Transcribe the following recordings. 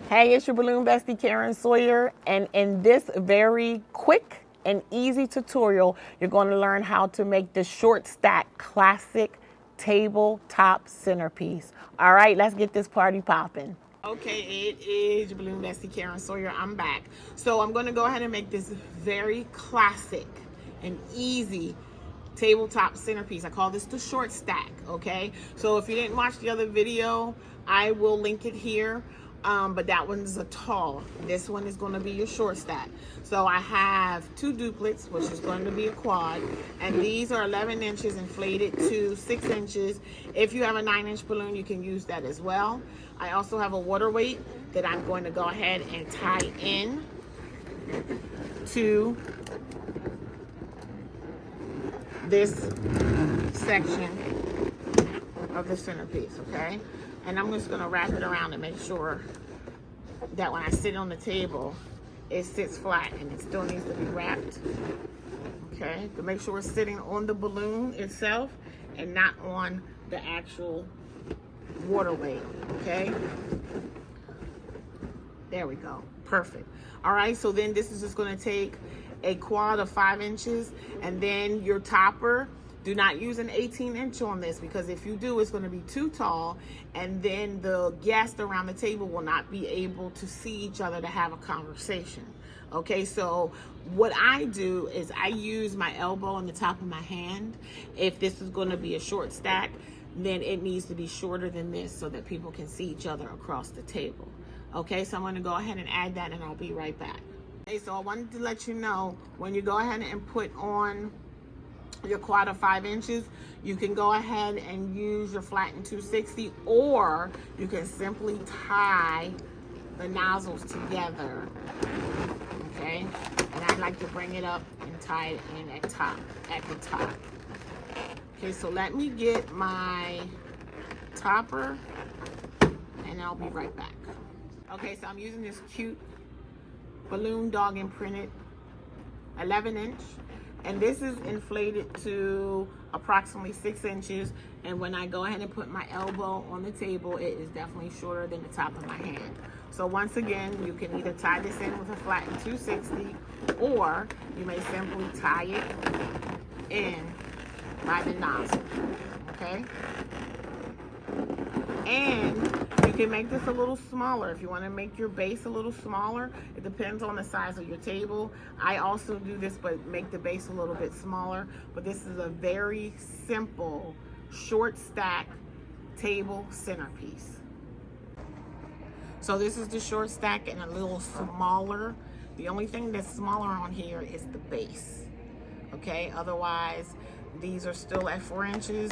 Hey, it's your balloon bestie, Karen Sawyer, and in this very quick and easy tutorial, you're going to learn how to make the short stack classic tabletop centerpiece. All right, let's get this party popping. Okay, it is your balloon bestie, Karen Sawyer. I'm back. So I'm going to go ahead and make this very classic and easy tabletop centerpiece. I call this the short stack. Okay, so if you didn't watch the other video, I will link it here. But that one's a tall. This one is going to be your short stack. So I have two duplets, which is going to be a quad, and these are 11 inches inflated to 6 inches. If you have a 9-inch balloon, you can use that as well. I also have a water weight that I'm going to go ahead and tie in to this section of the centerpiece, okay? And I'm just gonna wrap it around and make sure that when I sit on the table, it sits flat, and it still needs to be wrapped, okay? To make sure it's sitting on the balloon itself and not on the actual water weight, okay? There we go, perfect. All right, so then this is just gonna take a quad of 5 inches, and then your topper. Do not use an 18-inch on this, because if you do, it's going to be too tall, and then the guests around the table will not be able to see each other to have a conversation. Okay, so what I do is I use my elbow on the top of my hand. If this is going to be a short stack, then it needs to be shorter than this so that people can see each other across the table. Okay, so I'm going to go ahead and add that, and I'll be right back. Okay, so I wanted to let you know, when you go ahead and put on your quad of 5 inches, you can go ahead and use your flattened 260, or you can simply tie the nozzles together, okay? And I like to bring it up and tie it in at the top. Okay, so let me get my topper, and I'll be right back. Okay, so I'm using this cute balloon dog imprinted 11-inch. And this is inflated to approximately 6 inches. And when I go ahead and put my elbow on the table, it is definitely shorter than the top of my hand. So once again, you can either tie this in with a flattened 260, or you may simply tie it in by the nozzle, okay? And you can make this a little smaller if you want to make your base a little smaller. It depends on the size of your table. I also do this, but make the base a little bit smaller. But this is a very simple short stack table centerpiece. So this is the short stack and a little smaller. The only thing that's smaller on here is the base, okay? Otherwise, these are still at 4 inches.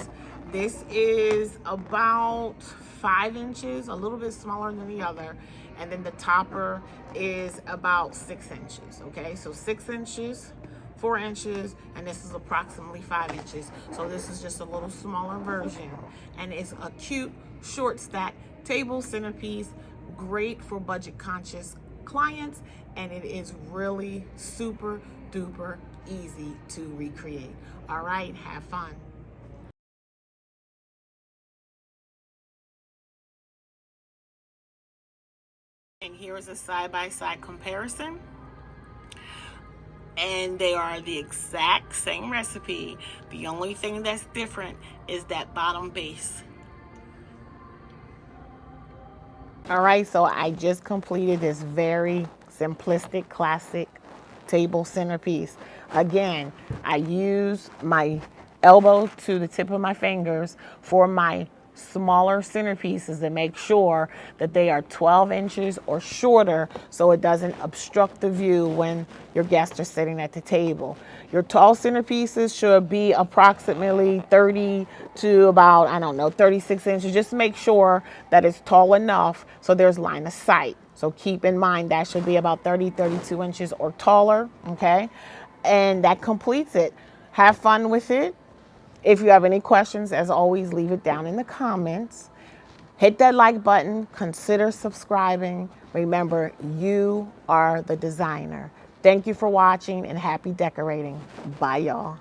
This is about 5 inches, a little bit smaller than the other. And then the topper is about 6 inches, okay? So 6 inches, 4 inches, and this is approximately 5 inches. So this is just a little smaller version. And it's a cute short stack table centerpiece, great for budget conscious clients. And it is really super duper easy to recreate. All right, have fun. And here is a side-by-side comparison. And they are the exact same recipe. The only thing that's different is that bottom base. All right, so I just completed this very simplistic, classic table centerpiece. Again, I use my elbow to the tip of my fingers for my smaller centerpieces to make sure that they are 12 inches or shorter, so it doesn't obstruct the view when your guests are sitting at the table. Your tall centerpieces should be approximately 30 to about, I don't know, 36 inches. Just make sure that it's tall enough so there's line of sight. So keep in mind that should be about 30, 32 inches or taller, okay? And that completes it. Have fun with it. If you have any questions, as always, leave it down in the comments. Hit that like button. Consider subscribing. Remember, you are the designer. Thank you for watching, and happy decorating. Bye, y'all.